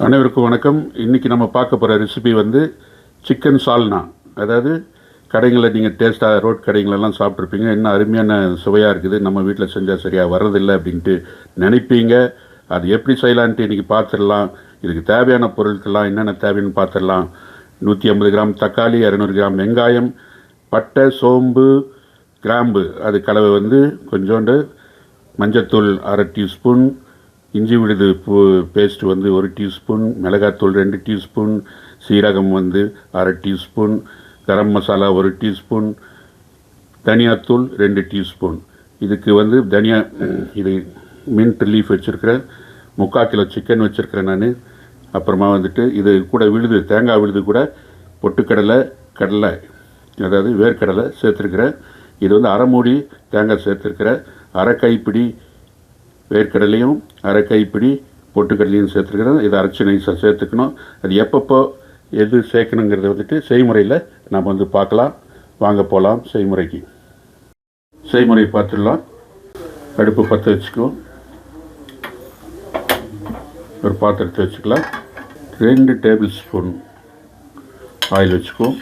அனைவருக்கும் வணக்கம். இன்றைக்கி நம்ம பார்க்க போகிற ரெசிபி வந்து சிக்கன் சால்னா. அதாவது கடைகளில் நீங்கள் டேஸ்ட்டாக ரோட் கடைங்களெல்லாம் சாப்பிட்ருப்பீங்க. என்ன அருமையான சுவையாக இருக்குது, நம்ம வீட்டில் செஞ்சால் சரியாக வர்றதில்லை அப்படின்ட்டு நினைப்பீங்க. அது எப்படி செய்யலான்ட்டு இன்றைக்கி பார்த்துடலாம். இதுக்கு தேவையான பொருட்கள்லாம் என்னென்ன தேவைன்னு பார்த்துடலாம். 150 கிராம் தக்காளி, 200 கிராம் வெங்காயம், பட்டை, சோம்பு, கிராம்பு அது கலவை வந்து கொஞ்சோண்டு, மஞ்சத்தூள் 1/2 டீஸ்பூன், இஞ்சி விழுது பேஸ்ட் வந்து 1 டீஸ்பூன், மிளகாத்தூள் 2 டீஸ்பூன், சீரகம் வந்து 1/2 டீஸ்பூன், கரம் மசாலா 1 டீஸ்பூன், தனியாத்தூள் 2 டீஸ்பூன். இதுக்கு வந்து இது மின்ட் லீஃப் வச்சுருக்கிறேன், 3/4 கிலோ சிக்கன் வச்சுருக்கிறேன் நான். அப்புறமா வந்துட்டு இது கூட விழுது, தேங்காய் விழுது கூட பொட்டுக்கடலை, கடலை அதாவது வேர்க்கடலை சேர்த்துருக்கிறேன். இது வந்து 1/2 மூடி தேங்காய் சேர்த்துருக்கிறேன். 1/2 கைப்பிடி வேர்க்கடலையும் 1/2 கைப்பிடி பொட்டுக்கடலையும் சேர்த்துருக்கிறேன். இதை அரைச்சி நைஸாக சேர்த்துக்கணும். அது எப்பப்போ எது சேர்க்கணுங்கிறத வந்துட்டு செய்முறையில் நாம் வந்து பார்க்கலாம். வாங்க போகலாம் செய்முறைக்கு. செய்முறை பார்த்துடலாம். அடுப்பு பற்ற வச்சுக்குவோம். ஒரு பாத்திரத்தை வச்சுக்கலாம். 2 டேபிள் ஸ்பூன் ஆயில் வச்சுக்குவோம்.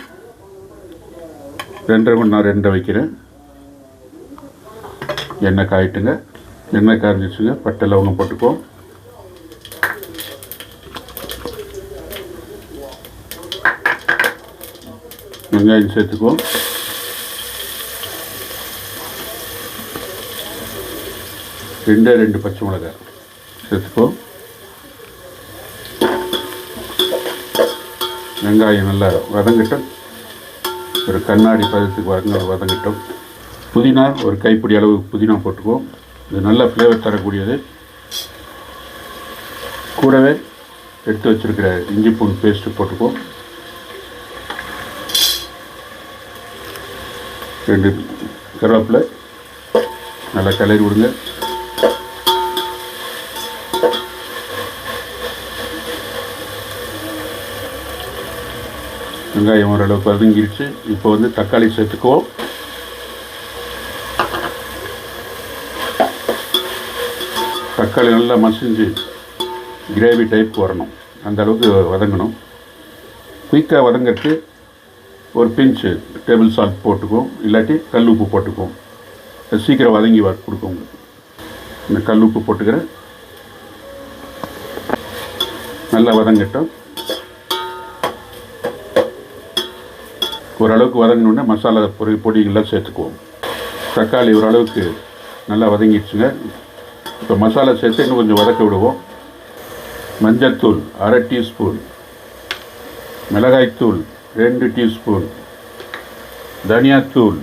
2.5 நான் 2 வைக்கிறேன். எண்ணெய் காயிட்டுங்க. எண்ணெய் காய்ச்சிச்சுங்க. பட்டை லவங்கம் போட்டுக்குவோம். வெங்காயம் சேர்த்துக்குவோம். ரெண்டு பச்சை மிளகாய் சேர்த்துக்குவோம். வெங்காயம் நல்லா வதங்கட்டும். ஒரு கண்ணாடி பதத்துக்கு வதங்கட்டும். புதினா ஒரு கைப்பிடி அளவு புதினா போட்டுக்குவோம். இது நல்ல ஃப்ளேவர் தரக்கூடியது. கூடவே எடுத்து வச்சுருக்கிற இஞ்சி பூண்டு பேஸ்ட்டு போட்டுக்குவோம். 2 கருவேப்பிலை நல்லா கிளறி விடுங்க. வெங்காயம் ஓரளவுக்கு வதங்கிடுச்சு. இப்போ வந்து தக்காளி சேர்த்துக்குவோம். தக்காளி நல்லா மசிஞ்சு கிரேவி டைப் வரணும், அந்த அளவுக்கு வதங்கணும். குயிக்காக வதங்கிறதுக்கு ஒரு பிஞ்சு டேபிள் சால்ட் போட்டுக்குவோம், இல்லாட்டி கல் உப்பு போட்டுக்குவோம். சீக்கிரம் வதங்கி கொடுக்கும். இந்த கல் உப்பு போட்டுக்கிறேன். நல்லா வதங்கட்டும். ஓரளவுக்கு வதங்கினோடனே மசாலா பொடிகள்லாம் சேர்த்துக்குவோம். தக்காளி ஓரளவுக்கு நல்லா வதங்கிடுச்சுங்க. இப்போ மசாலா சேர்த்து இன்னும் கொஞ்சம் வதக்க விடுவோம். மஞ்சத்தூள் 1/2 டீஸ்பூன், மிளகாய்த்தூள் 2 டீஸ்பூன், தனியாத்தூள்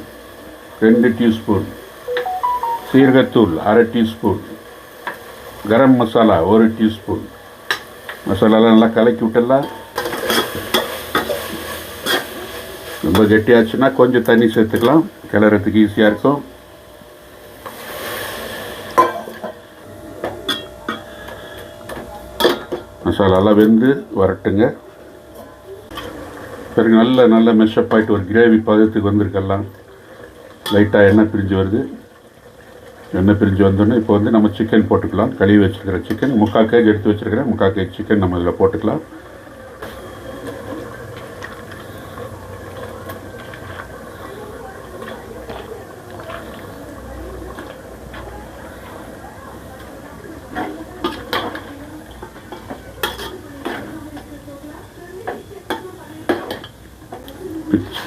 2 டீஸ்பூன், சீரகத்தூள் 1/2 டீஸ்பூன், கரம் மசாலா 1 டீஸ்பூன். மசாலாலாம் நல்லா கலக்கி விட்டுடலாம். ரொம்ப கெட்டியாச்சுன்னா கொஞ்சம் தண்ணி சேர்த்துக்கலாம், கிளறதுக்கு ஈஸியாக இருக்கும். மசாலாலாம் வெந்து வரட்டுங்க. பிறகு நல்ல மெஷப் ஆகிட்டு ஒரு கிரேவி பதத்துக்கு வந்திருக்கலாம். லைட்டாக எண்ணெய் பிரிஞ்சு வருது. எண்ணெய் பிரிஞ்சு வந்தோடனே இப்போ வந்து நம்ம சிக்கன் போட்டுக்கலாம். கழுவி வச்சுருக்கிற சிக்கன் 3/4 கேஜி எடுத்து வச்சுருக்கிறேன். 3/4 கேஜி சிக்கன் நம்ம இதில் போட்டுக்கலாம்.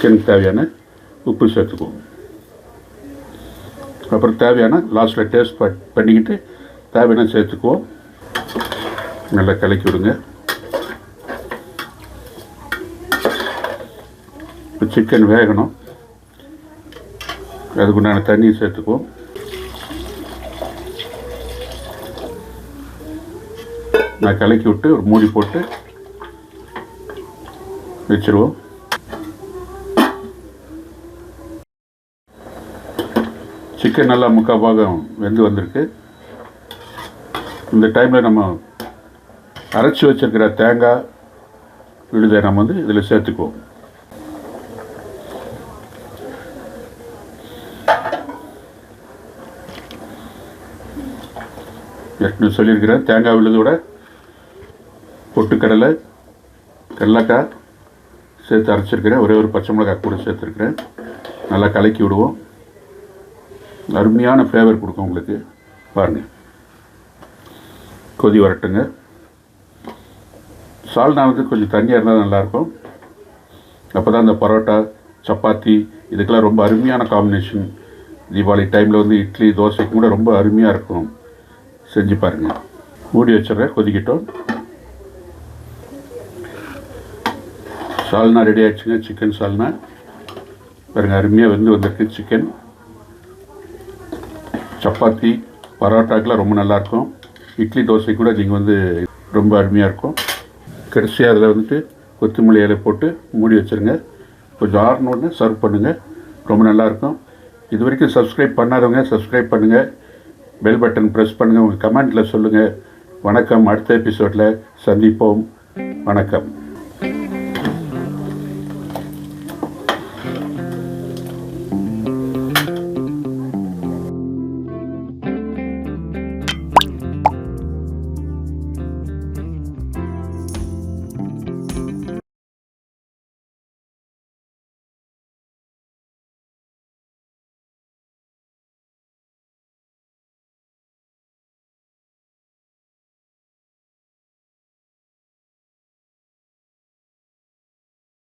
சிக்கனுக்கு தேவையான உப்பு சேர்த்துக்குவோம். அப்புறம் தேவையான லாஸ்ட்டில் டேஸ்ட் பண்ணிக்கிட்டு தேவையான சேர்த்துக்குவோம். நல்லா கலக்கி விடுங்க. இப்போ சிக்கன் வேகணும், அதுக்குண்டான தண்ணியை சேர்த்துக்குவோம். நான் கலக்கி விட்டு ஒரு மூடி போட்டு வச்சுருவோம். சிக்கன் நல்லா 3/4 பாகம் வெந்து வந்திருக்கு. இந்த டைமில் நம்ம அரைச்சி வச்சுருக்கிற தேங்காய் விழுதை நம்ம வந்து இதில் சேர்த்துக்குவோம். ஏற்கனவே சொல்லியிருக்கிறேன், தேங்காய் விழுதோட பொட்டுக்கடலை, கடலக்காய் சேர்த்து அரைச்சிருக்கிறேன். ஒரே ஒரு பச்சை மிளகாய் கூட சேர்த்துருக்கிறேன். நல்லா கலக்கி விடுவோம். அருமையான ஃப்ளேவர் கொடுக்கும் உங்களுக்கு. பாருங்கள், கொதி வரட்டுங்க. சால்னா வந்து கொஞ்சம் தண்ணியாக இருந்தால் நல்லாயிருக்கும். அப்போ தான் இந்த பரோட்டா, சப்பாத்தி இதுக்கெல்லாம் ரொம்ப அருமையான காம்பினேஷன். தீபாவளி டைமில் வந்து இட்லி, தோசைக்கு கூட ரொம்ப அருமையாக இருக்கும். செஞ்சு பாருங்கள். மூடி வச்சிடுறேன், கொதிக்கட்டும். சால்னா ரெடி ஆகிடுச்சுங்க. சிக்கன் சால்னா பாருங்கள், அருமையாக வந்திருக்கு சிக்கன். சப்பாத்தி, பரோட்டாக்கெலாம் ரொம்ப நல்லாயிருக்கும். இட்லி, தோசை கூட நீங்கள் வந்து ரொம்ப அருமையாக இருக்கும். கடைசியாக அதில் வந்துட்டு கொத்தமல்லி இலை போட்டு மூடி வச்சுருங்க. கொஞ்சம் ஆறணுன்னு சர்வ் பண்ணுங்கள். ரொம்ப நல்லாயிருக்கும். இது வரைக்கும் சப்ஸ்கிரைப் பண்ணாதவங்க சப்ஸ்கிரைப் பண்ணுங்கள். பெல் பட்டன் ப்ரெஸ் பண்ணுங்கள். உங்கள் கமெண்ட்டில் சொல்லுங்கள். வணக்கம். அடுத்த எபிசோடில் சந்திப்போம். வணக்கம்.